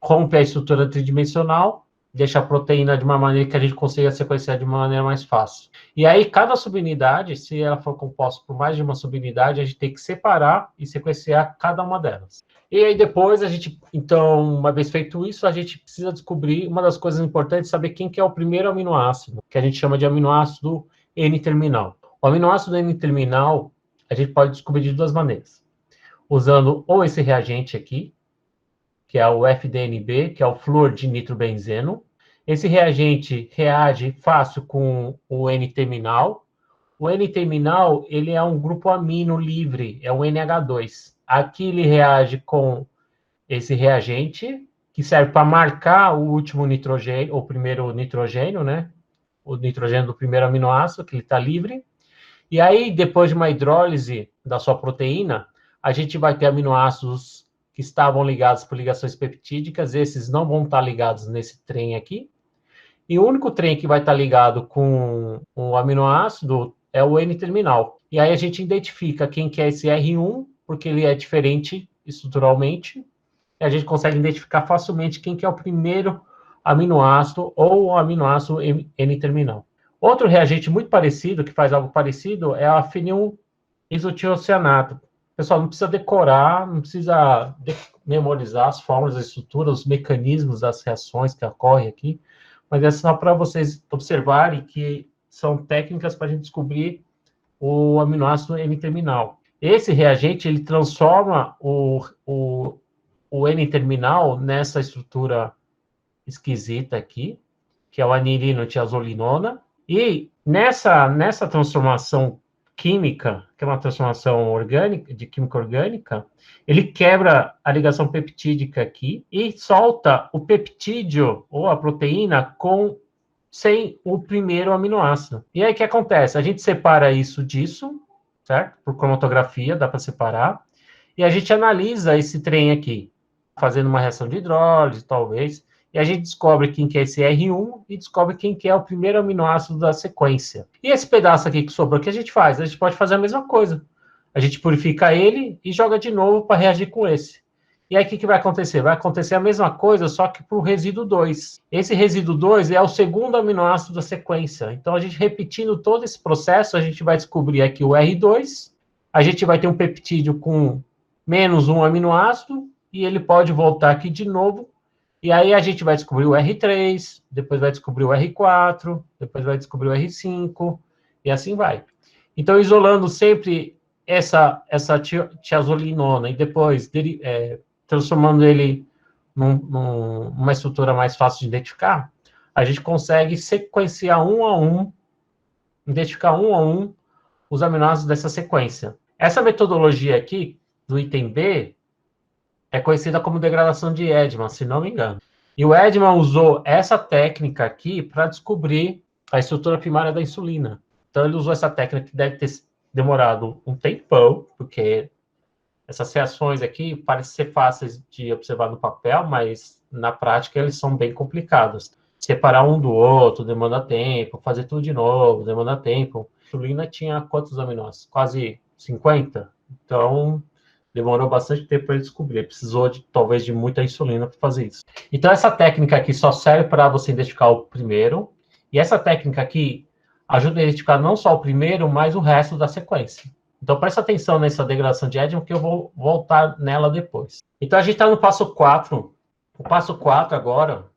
rompe a estrutura tridimensional, deixa a proteína de uma maneira que a gente consiga sequenciar de uma maneira mais fácil. E aí, cada subunidade, se ela for composta por mais de uma subunidade, a gente tem que separar e sequenciar cada uma delas. E aí depois a gente, então, uma vez feito isso, a gente precisa descobrir uma das coisas importantes, saber quem que é o primeiro aminoácido, que a gente chama de aminoácido N-terminal. O aminoácido N-terminal, a gente pode descobrir de duas maneiras. Usando ou esse reagente aqui, que é o FDNB, que é o flúor de nitrobenzeno. Esse reagente reage fácil com o N-terminal. O N-terminal, ele é um grupo amino livre, é o NH2. Aqui ele reage com esse reagente, que serve para marcar o último nitrogênio, o primeiro nitrogênio, né? O nitrogênio do primeiro aminoácido, que ele está livre. E aí, depois de uma hidrólise da sua proteína, a gente vai ter aminoácidos que estavam ligados por ligações peptídicas, esses não vão estar ligados nesse trem aqui. E o único trem que vai estar ligado com o aminoácido é o N-terminal. E aí a gente identifica quem que é esse R1, porque ele é diferente estruturalmente, e a gente consegue identificar facilmente quem que é o primeiro aminoácido ou o aminoácido N-terminal. Outro reagente muito parecido, que faz algo parecido, é a fenilisotiocianato. Pessoal, não precisa decorar, não precisa memorizar as fórmulas, as estruturas, os mecanismos das reações que ocorrem aqui, mas é só para vocês observarem que são técnicas para a gente descobrir o aminoácido N-terminal. Esse reagente, ele transforma o N-terminal nessa estrutura esquisita aqui, que é o anilino-tiazolinona, e nessa transformação química, que é uma transformação orgânica, de química orgânica, ele quebra a ligação peptídica aqui e solta o peptídeo ou a proteína sem o primeiro aminoácido. E aí o que acontece? A gente separa isso disso, certo? Por cromatografia, dá para separar, e a gente analisa esse trem aqui, fazendo uma reação de hidrólise, talvez, e a gente descobre quem que é esse R1 e descobre quem que é o primeiro aminoácido da sequência. E esse pedaço aqui que sobrou, o que a gente faz? A gente pode fazer a mesma coisa. A gente purifica ele e joga de novo para reagir com esse. E aí o que vai acontecer? Vai acontecer a mesma coisa, só que para o resíduo 2. Esse resíduo 2 é o segundo aminoácido da sequência. Então, a gente repetindo todo esse processo, a gente vai descobrir aqui o R2, a gente vai ter um peptídeo com menos um aminoácido, e ele pode voltar aqui de novo. E aí a gente vai descobrir o R3, depois vai descobrir o R4, depois vai descobrir o R5, e assim vai. Então, isolando sempre essa tiazolinona e depois transformando ele numa estrutura mais fácil de identificar, a gente consegue sequenciar um a um, identificar um a um os aminoácidos dessa sequência. Essa metodologia aqui, do item B, é conhecida como degradação de Edman, se não me engano. E o Edman usou essa técnica aqui para descobrir a estrutura primária da insulina. Então, ele usou essa técnica que deve ter demorado um tempão, porque essas reações aqui parecem ser fáceis de observar no papel, mas na prática eles são bem complicados. Separar um do outro demanda tempo, fazer tudo de novo demanda tempo. A insulina tinha quantos aminoácidos? Quase 50. Então, demorou bastante tempo para ele descobrir. Ele precisou, talvez, de muita insulina para fazer isso. Então, essa técnica aqui só serve para você identificar o primeiro. E essa técnica aqui ajuda a identificar não só o primeiro, mas o resto da sequência. Então, presta atenção nessa degradação de Edman, que eu vou voltar nela depois. Então, a gente está no passo 4. O passo 4 agora,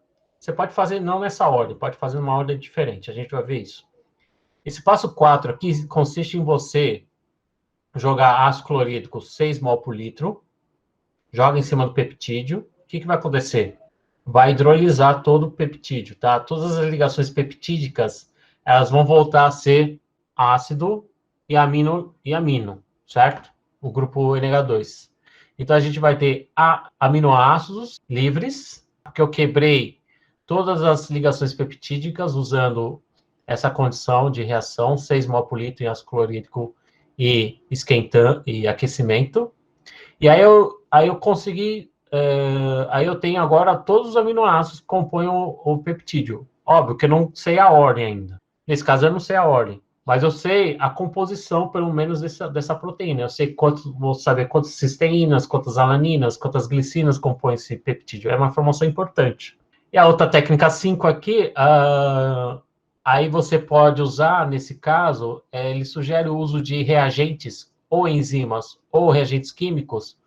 você pode fazer não nessa ordem, pode fazer numa ordem diferente. A gente vai ver isso. Esse passo 4 aqui consiste em você jogar ácido clorídrico 6 mol por litro, joga em cima do peptídeo, o que vai acontecer? Vai hidrolisar todo o peptídeo, tá? Todas as ligações peptídicas, elas vão voltar a ser ácido e amino, certo? O grupo NH2. Então, a gente vai ter aminoácidos livres, porque eu quebrei todas as ligações peptídicas usando essa condição de reação, 6 mol por litro em ácido clorídrico e esquentando e aquecimento. E aí eu consegui, aí eu tenho agora todos os aminoácidos que compõem o peptídeo. Óbvio que eu não sei a ordem ainda. Nesse caso, eu não sei a ordem. Mas eu sei a composição, pelo menos, dessa proteína. Eu sei vou saber quantas cisteínas, quantas alaninas, quantas glicinas compõem esse peptídeo. É uma informação importante. E a outra técnica 5 aqui, aí você pode usar, nesse caso, ele sugere o uso de reagentes ou enzimas ou reagentes químicos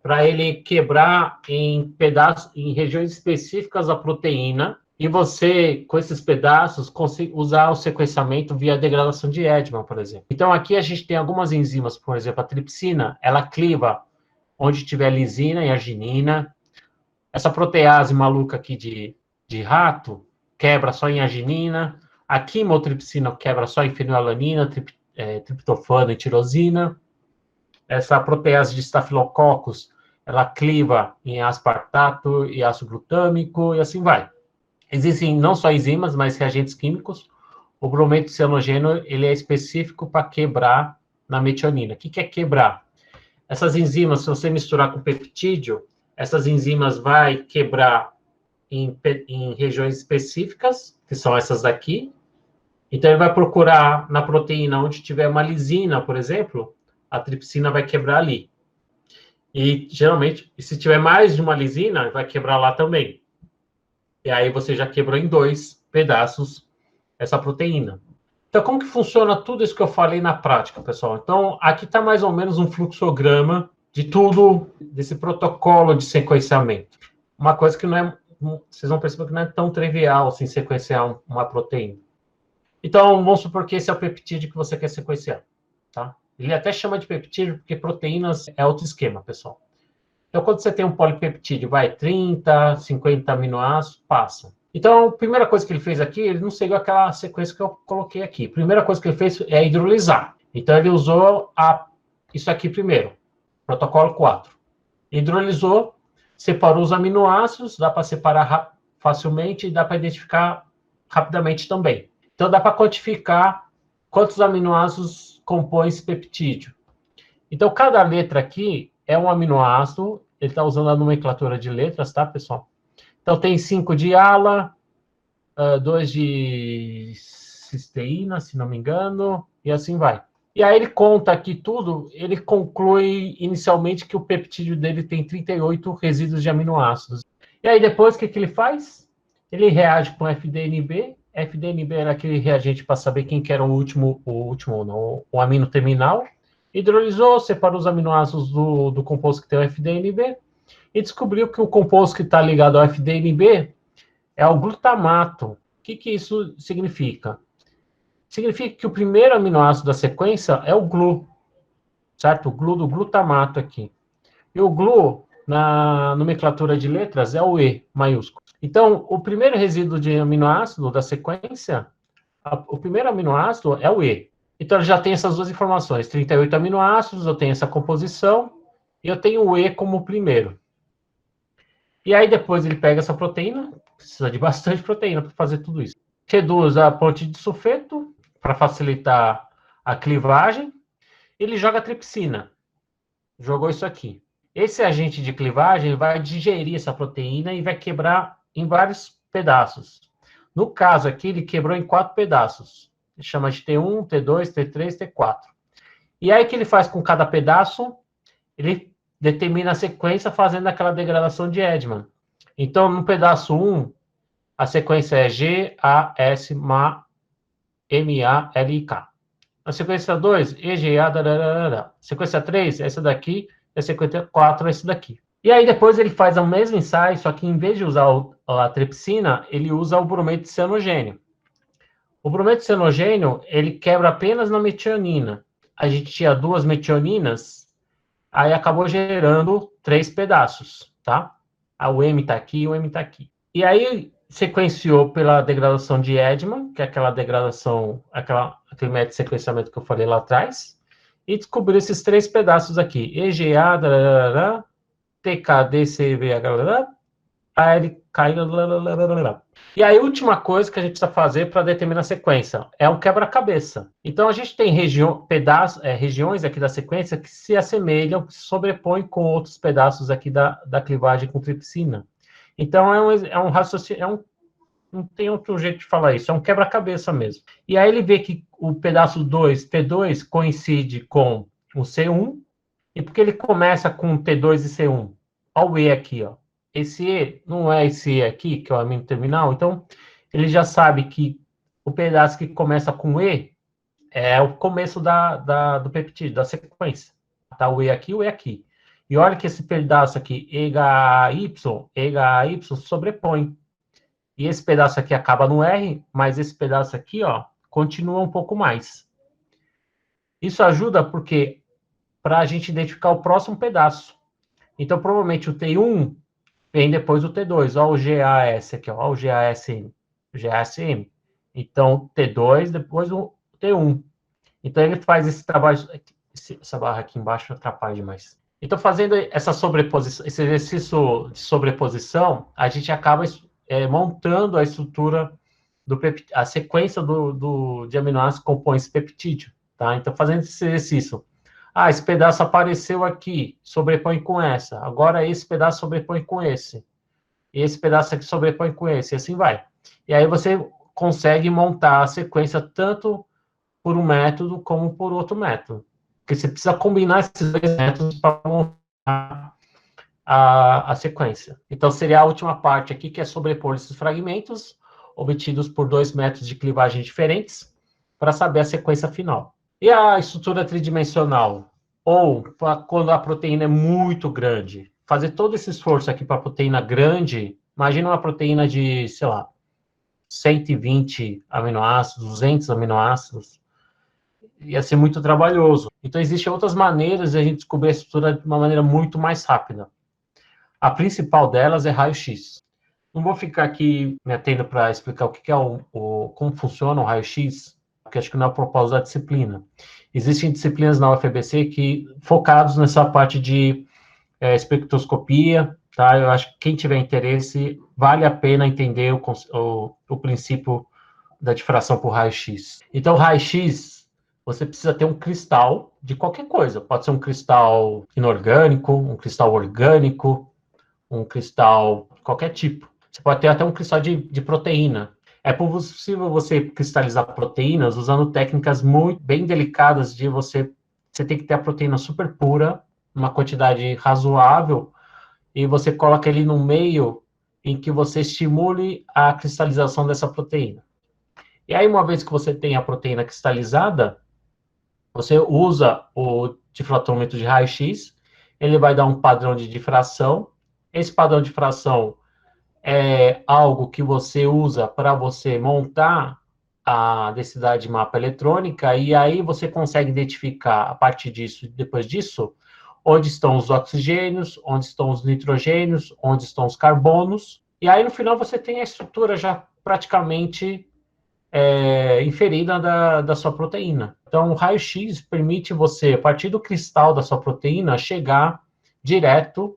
para ele quebrar em pedaços, em regiões específicas da proteína, e você, com esses pedaços, consegue usar o sequenciamento via degradação de Edman, por exemplo. Então, aqui a gente tem algumas enzimas, por exemplo, a tripsina, ela cliva onde tiver lisina e arginina. Essa protease maluca aqui de rato quebra só em arginina. A quimotripsina quebra só em fenilalanina, triptofano e tirosina. Essa protease de estafilococcus, ela cliva em aspartato e ácido glutâmico e assim vai. Existem não só enzimas, mas reagentes químicos. O brometo cianogênio, ele é específico para quebrar na metionina. O que é quebrar? Essas enzimas, se você misturar com peptídeo, essas enzimas vai quebrar em regiões específicas, que são essas daqui. Então, ele vai procurar na proteína onde tiver uma lisina, por exemplo, a tripsina vai quebrar ali. E, geralmente, se tiver mais de uma lisina, vai quebrar lá também. E aí você já quebrou em 2 pedaços essa proteína. Então, como que funciona tudo isso que eu falei na prática, pessoal? Então, aqui está mais ou menos um fluxograma de tudo, desse protocolo de sequenciamento. Uma coisa que não é, vocês vão perceber que não é tão trivial assim, sequenciar uma proteína. Então, vamos supor que esse é o peptídeo que você quer sequenciar, tá? Ele até chama de peptídeo porque proteínas é outro esquema, pessoal. Então, quando você tem um polipeptídeo, vai 30, 50 aminoácidos, passa. Então, a primeira coisa que ele fez aqui, ele não seguiu aquela sequência que eu coloquei aqui. A primeira coisa que ele fez é hidrolisar. Então, ele usou isso aqui primeiro, protocolo 4. Hidrolisou, separou os aminoácidos, dá para separar facilmente e dá para identificar rapidamente também. Então, dá para quantificar quantos aminoácidos compõem esse peptídeo. Então, cada letra aqui é um aminoácido, ele está usando a nomenclatura de letras, tá, pessoal? Então, tem 5 de ala, 2 de cisteína, se não me engano, e assim vai. E aí ele conta aqui tudo, ele conclui inicialmente que o peptídeo dele tem 38 resíduos de aminoácidos. E aí depois, o que ele faz? Ele reage com FDNB. FDNB era aquele reagente para saber quem que era o amino terminal. Hidrolisou, separou os aminoácidos do composto que tem o FDNB e descobriu que o composto que está ligado ao FDNB é o glutamato. O que isso significa? Significa que o primeiro aminoácido da sequência é o GLU, certo? O GLU do glutamato aqui. E o GLU, na nomenclatura de letras, é o E maiúsculo. Então, o primeiro resíduo de aminoácido da sequência, o primeiro aminoácido é o E. Então, já tem essas duas informações, 38 aminoácidos, eu tenho essa composição, e eu tenho o E como primeiro. E aí, depois ele pega essa proteína, precisa de bastante proteína para fazer tudo isso. Reduz a ponte de sulfeto, para facilitar a clivagem, ele joga a tripsina. Jogou isso aqui. Esse agente de clivagem vai digerir essa proteína e vai quebrar em vários pedaços. No caso aqui, ele quebrou em 4 pedaços. Ele chama de T1, T2, T3, T4. E aí, o que ele faz com cada pedaço? Ele determina a sequência fazendo aquela degradação de Edman. Então, no pedaço 1, a sequência é G, A, S, MA, M, A, L, I, K. A sequência 2, E, G, A, dararara. Sequência 3, essa daqui. E a sequência 4, esse daqui. E aí, depois ele faz o mesmo ensaio, só que em vez de usar a tripsina, ele usa o brometo de cianogênio. O brometo de cianogênio, ele quebra apenas na metionina. A gente tinha 2 metioninas, Aí acabou gerando 3 pedaços, tá? O M está aqui e o M está aqui. E aí sequenciou pela degradação de Edman, que é aquela degradação, aquele método de sequenciamento que eu falei lá atrás, e descobriu esses 3 pedaços aqui, EGA, TKD, CVH, aí ele cai. E aí, a última coisa que a gente precisa fazer para determinar a sequência é um quebra-cabeça. Então, a gente tem regiões aqui da sequência que se assemelham, que se sobrepõem com outros pedaços aqui da clivagem com tripsina. Então, é um raciocínio, não tem outro jeito de falar isso, é um quebra-cabeça mesmo. E aí ele vê que o pedaço 2, T2, coincide com o C1, e porque ele começa com T2 e C1? Olha o E aqui, ó. Esse E não é esse E aqui, que é o amino terminal, então ele já sabe que o pedaço que começa com E é o começo do peptídeo, da sequência. Tá o E aqui. E olha que esse pedaço aqui, EHY sobrepõe. E esse pedaço aqui acaba no R, mas esse pedaço aqui, ó, continua um pouco mais. Isso ajuda porque para a gente identificar o próximo pedaço. Então, provavelmente o T1 vem depois do T2. Olha o GAS aqui, olha o GASM. GASM. Então, T2, depois o T1. Então, ele faz esse trabalho. Essa barra aqui embaixo atrapalha demais. Então, fazendo essa sobreposição, esse exercício de sobreposição, a gente acaba montando a estrutura a sequência de aminoácidos que compõe esse peptídeo. Tá? Então, fazendo esse exercício, esse pedaço apareceu aqui, sobrepõe com essa. Agora esse pedaço sobrepõe com esse. E esse pedaço aqui sobrepõe com esse, e assim vai. E aí você consegue montar a sequência tanto por um método como por outro método. Porque você precisa combinar esses dois métodos para montar a sequência. Então, seria a última parte aqui, que é sobrepor esses fragmentos, obtidos por 2 métodos de clivagem diferentes, para saber a sequência final. E a estrutura tridimensional? Ou, quando a proteína é muito grande, fazer todo esse esforço aqui para a proteína grande, imagina uma proteína de, sei lá, 120 aminoácidos, 200 aminoácidos, ia ser muito trabalhoso. Então, existem outras maneiras de a gente descobrir a estrutura de uma maneira muito mais rápida. A principal delas é raio-x. Não vou ficar aqui me atendo para explicar o que é como funciona o raio-x, porque acho que não é o propósito da disciplina. Existem disciplinas na UFABC que focados nessa parte de espectroscopia, tá? Eu acho que quem tiver interesse, vale a pena entender o princípio da difração por raio-x. Então, raio-x, você precisa ter um cristal de qualquer coisa. Pode ser um cristal inorgânico, um cristal orgânico, um cristal de qualquer tipo. Você pode ter até um cristal de proteína. É possível você cristalizar proteínas usando técnicas muito bem delicadas de você tem que ter a proteína super pura, uma quantidade razoável, e você coloca ele no meio em que você estimule a cristalização dessa proteína. E aí, uma vez que você tem a proteína cristalizada, você usa o difratômetro de raio-x, ele vai dar um padrão de difração. Esse padrão de difração é algo que você usa para você montar a densidade de mapa eletrônica, e aí você consegue identificar, a partir disso, depois disso, onde estão os oxigênios, onde estão os nitrogênios, onde estão os carbonos, e aí no final você tem a estrutura já praticamente inferida da sua proteína. Então, o raio-x permite você, a partir do cristal da sua proteína, chegar direto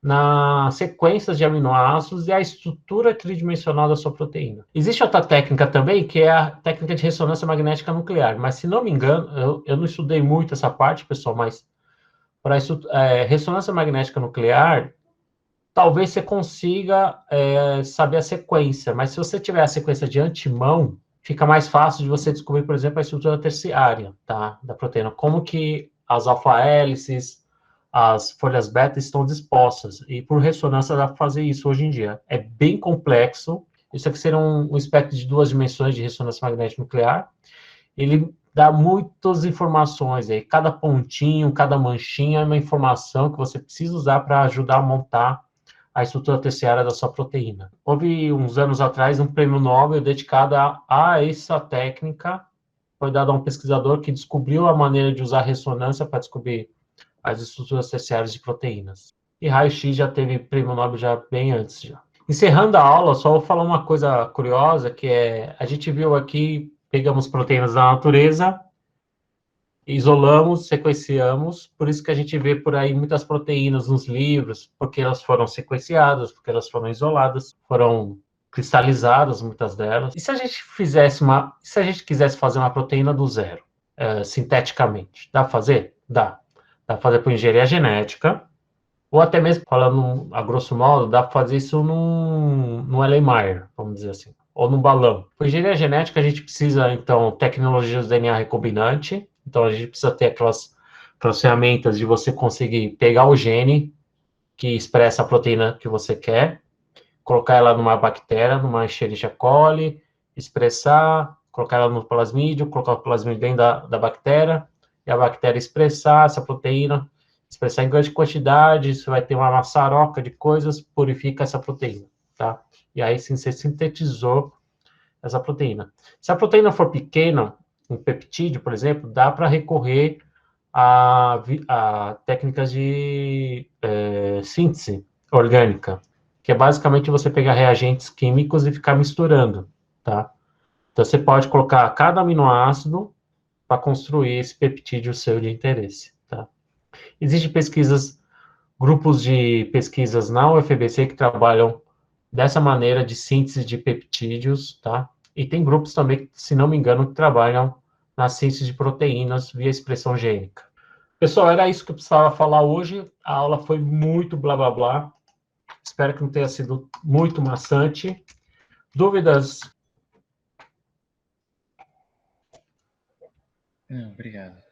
nas sequências de aminoácidos e a estrutura tridimensional da sua proteína. Existe outra técnica também, que é a técnica de ressonância magnética nuclear, mas se não me engano, eu não estudei muito essa parte, pessoal, mas para ressonância magnética nuclear, talvez você consiga saber a sequência, mas se você tiver a sequência de antemão, fica mais fácil de você descobrir, por exemplo, a estrutura terciária, tá, da proteína, como que as alfa-hélices, as folhas beta estão dispostas, e por ressonância dá para fazer isso hoje em dia. É bem complexo, isso aqui seria um espectro de 2 dimensões de ressonância magnética nuclear, ele dá muitas informações aí, cada pontinho, cada manchinha é uma informação que você precisa usar para ajudar a montar a estrutura terciária da sua proteína. Houve, uns anos atrás, um prêmio Nobel dedicado a essa técnica, foi dado a um pesquisador que descobriu a maneira de usar ressonância para descobrir as estruturas terciárias de proteínas. E raio-x já teve prêmio Nobel já bem antes. Já. Encerrando a aula, só vou falar uma coisa curiosa, que é, a gente viu aqui, pegamos proteínas da natureza, isolamos, sequenciamos, por isso que a gente vê por aí muitas proteínas nos livros, porque elas foram sequenciadas, porque elas foram isoladas, foram cristalizadas, muitas delas. E se a gente quisesse fazer uma proteína do zero, sinteticamente, dá para fazer? Dá. Dá para fazer por engenharia genética, ou até mesmo, falando a grosso modo, dá para fazer isso num Erlenmeyer, vamos dizer assim, ou num balão. Por engenharia genética, a gente precisa, então, tecnologias de DNA recombinante, então a gente precisa ter aquelas ferramentas de você conseguir pegar o gene que expressa a proteína que você quer, colocar ela numa bactéria, numa Escherichia coli, expressar, colocar ela no plasmídio, colocar o plasmídio dentro da bactéria, e a bactéria expressar essa proteína, expressar em grande quantidade, você vai ter uma maçaroca de coisas, purifica essa proteína, tá? E aí sim, você sintetizou essa proteína. Se a proteína for pequena, um peptídeo, por exemplo, dá para recorrer a técnicas de síntese orgânica, que é basicamente você pegar reagentes químicos e ficar misturando, tá? Então, você pode colocar cada aminoácido para construir esse peptídeo seu de interesse, tá? Existem pesquisas, grupos de pesquisas na UFBC que trabalham dessa maneira de síntese de peptídeos, tá? E tem grupos também, se não me engano, que trabalham na síntese de proteínas via expressão gênica. Pessoal, era isso que eu precisava falar hoje. A aula foi muito blá blá blá. Espero que não tenha sido muito maçante. Dúvidas? Não, obrigado.